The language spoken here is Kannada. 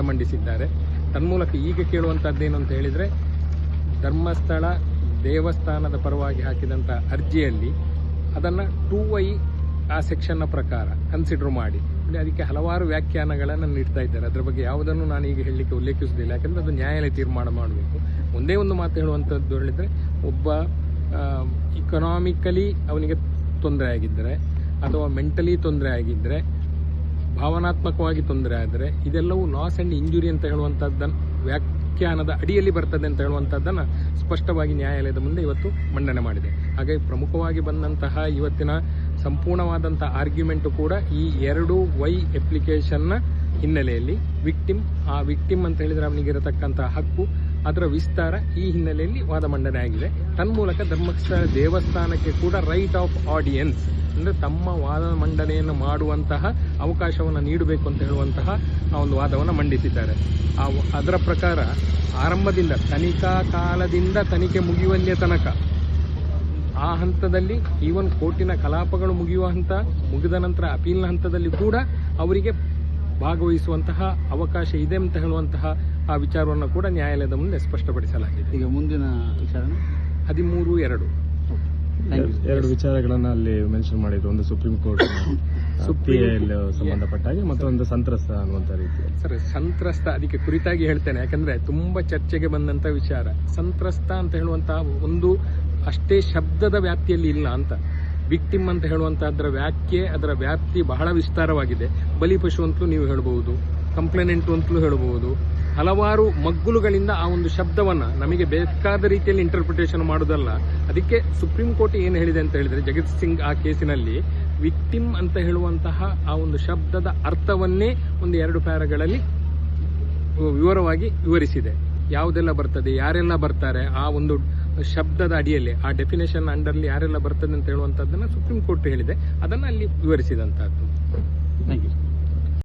ಮಂಡಿಸಿದ್ದಾರೆ. ತನ್ಮೂಲಕ ಈಗ ಕೇಳುವಂಥದ್ದೇನು ಅಂತ ಹೇಳಿದರೆ, ಧರ್ಮಸ್ಥಳ ದೇವಸ್ಥಾನದ ಪರವಾಗಿ ಹಾಕಿದಂಥ ಅರ್ಜಿಯಲ್ಲಿ ಅದನ್ನು 2I ಆ ಸೆಕ್ಷನ್ನ ಪ್ರಕಾರ ಕನ್ಸಿಡರ್ ಮಾಡಿ ಅದಕ್ಕೆ ಹಲವಾರು ವ್ಯಾಖ್ಯಾನಗಳನ್ನು ನೀಡ್ತಾ ಇದ್ದಾರೆ. ಅದರ ಬಗ್ಗೆ ಯಾವುದನ್ನು ನಾನು ಈಗ ಹೇಳಲಿಕ್ಕೆ ಉಲ್ಲೇಖಿಸುವುದಿಲ್ಲ, ಯಾಕಂದರೆ ಅದು ನ್ಯಾಯಾಲಯ ತೀರ್ಮಾನ ಮಾಡಬೇಕು. ಒಂದೇ ಒಂದು ಮಾತು ಹೇಳುವಂಥದ್ದು ಹೇಳಿದರೆ, ಒಬ್ಬ ಇಕನಾಮಿಕಲಿ ಅವನಿಗೆ ತೊಂದರೆ ಆಗಿದ್ದರೆ ಅಥವಾ ಮೆಂಟಲಿ ತೊಂದರೆ ಆಗಿದ್ದರೆ, ಭಾವನಾತ್ಮಕವಾಗಿ ತೊಂದರೆ ಆದರೆ, ಇದೆಲ್ಲವೂ ಲಾಸ್ ಆ್ಯಂಡ್ ಇಂಜುರಿ ಅಂತ ಹೇಳುವಂಥದ್ದನ್ನು ವ್ಯಾಖ್ಯಾನದ ಅಡಿಯಲ್ಲಿ ಬರ್ತದೆ ಅಂತ ಹೇಳುವಂಥದ್ದನ್ನು ಸ್ಪಷ್ಟವಾಗಿ ನ್ಯಾಯಾಲಯದ ಮುಂದೆ ಇವತ್ತು ಮಂಡನೆ ಮಾಡಿದೆ. ಹಾಗಾಗಿ ಪ್ರಮುಖವಾಗಿ ಬಂದಂತಹ ಇವತ್ತಿನ ಸಂಪೂರ್ಣವಾದಂಥ ಆರ್ಗ್ಯುಮೆಂಟು ಕೂಡ ಈ 2Y ಅಪ್ಲಿಕೇಶನ್ನ ಹಿನ್ನೆಲೆಯಲ್ಲಿ ಆ ವಿಕ್ಟಿಮ್ ಅಂತ ಹೇಳಿದರೆ ಅವನಿಗಿರತಕ್ಕಂಥ ಹಕ್ಕು, ಅದರ ವಿಸ್ತಾರ ಈ ಹಿನ್ನೆಲೆಯಲ್ಲಿ ವಾದ ಮಂಡನೆ ಆಗಿದೆ. ತನ್ಮೂಲಕ ಧರ್ಮಸ್ಥಳ ದೇವಸ್ಥಾನಕ್ಕೆ ಕೂಡ ರೈಟ್ ಆಫ್ ಆಡಿಯನ್ಸ್ ಅಂದರೆ ತಮ್ಮ ವಾದ ಮಂಡನೆಯನ್ನು ಮಾಡುವಂತಹ ಅವಕಾಶವನ್ನು ನೀಡಬೇಕು ಅಂತ ಹೇಳುವಂತಹ ಆ ಒಂದು ವಾದವನ್ನು ಮಂಡಿಸಿದ್ದಾರೆ. ಅದರ ಪ್ರಕಾರ ಆರಂಭದಿಂದ ತನಿಖಾ ಕಾಲದಿಂದ ತನಿಖೆ ಮುಗಿಯುವಲ್ಲಿಯ ತನಕ ಆ ಹಂತದಲ್ಲಿ ಈವನ್ ಕೋರ್ಟಿನ ಕಲಾಪಗಳು ಮುಗಿದ ನಂತರ ಅಪೀಲ್ನ ಹಂತದಲ್ಲಿ ಕೂಡ ಅವರಿಗೆ ಭಾಗವಹಿಸುವಂತಹ ಅವಕಾಶ ಇದೆ ಅಂತ ಹೇಳುವಂತಹ ಆ ವಿಚಾರವನ್ನು ಕೂಡ ನ್ಯಾಯಾಲಯದ ಮುಂದೆ ಸ್ಪಷ್ಟಪಡಿಸಲಾಗಿದೆ. ಈಗ ಮುಂದಿನ ವಿಚಾರಣೆ 13/2 ಎರಡು ವಿಚಾರಗಳನ್ನು ಅಲ್ಲಿ ಮೆನ್ಷನ್ ಮಾಡಿದ್ರು. ಒಂದು ಸುಪ್ರೀಂ ಕೋರ್ಟ್ ಸಂಬಂಧಪಟ್ಟ ಹಾಗೆ, ಮತ್ತೊಂದು ಸಂತ್ರಸ್ತ ಅನ್ನುವಂಥ ರೀತಿ. ಸರ್, ಸಂತ್ರಸ್ತ ಅದಕ್ಕೆ ಕುರಿತಾಗಿ ಹೇಳ್ತೇನೆ, ಯಾಕಂದ್ರೆ ತುಂಬಾ ಚರ್ಚೆಗೆ ಬಂದಂತ ವಿಚಾರ. ಸಂತ್ರಸ್ತ ಅಂತ ಹೇಳುವಂತಹ ಒಂದು ಅಷ್ಟೇ ಶಬ್ದದ ವ್ಯಾಪ್ತಿಯಲ್ಲಿ ಇಲ್ಲ ಅಂತ. ವಿಕ್ಟಿಮ್ ಅಂತ ಹೇಳುವಂತಹದ್ರ ಅದರ ವ್ಯಾಪ್ತಿ ಬಹಳ ವಿಸ್ತಾರವಾಗಿದೆ. ಬಲಿಪಶು ಅಂತಲೂ ನೀವು ಹೇಳಬಹುದು, ಕಂಪ್ಲೇನೆಂಟು ಅಂತಲೂ ಹೇಳಬಹುದು. ಹಲವಾರು ಮಗ್ಗುಲುಗಳಿಂದ ಆ ಒಂದು ಶಬ್ದವನ್ನ ನಮಗೆ ಬೇಕಾದ ರೀತಿಯಲ್ಲಿ ಇಂಟರ್ಪ್ರಿಟೇಷನ್ ಮಾಡೋದಲ್ಲ. ಅದಕ್ಕೆ ಸುಪ್ರೀಂ ಕೋರ್ಟ್ ಏನು ಹೇಳಿದೆ ಅಂತ ಹೇಳಿದ್ರೆ, ಜಗತ್ ಸಿಂಗ್ ಆ ಕೇಸಿನಲ್ಲಿ ವಿಕ್ಟಿಮ್ ಅಂತ ಹೇಳುವಂತಹ ಆ ಒಂದು ಶಬ್ದದ ಅರ್ಥವನ್ನೇ ಒಂದು 2 ಪ್ಯಾರಾಗಳಲ್ಲಿ ವಿವರವಾಗಿ ವಿವರಿಸಿದೆ. ಯಾವುದೆಲ್ಲ ಬರ್ತದೆ, ಯಾರೆಲ್ಲ ಬರ್ತಾರೆ, ಆ ಒಂದು ಶಬ್ದದ ಅಡಿಯಲ್ಲಿ ಆ ಡೆಫಿನೇಷನ್ ಅಂಡರ್ಲಿ ಯಾರೆಲ್ಲ ಬರ್ತದೆ ಅಂತ ಹೇಳುವಂತದ್ದನ್ನ ಸುಪ್ರೀಂ ಕೋರ್ಟ್ ಹೇಳಿದೆ. ಅದನ್ನ ಅಲ್ಲಿ ವಿವರಿಸಿದಂತಹದ್ದು. Thank you.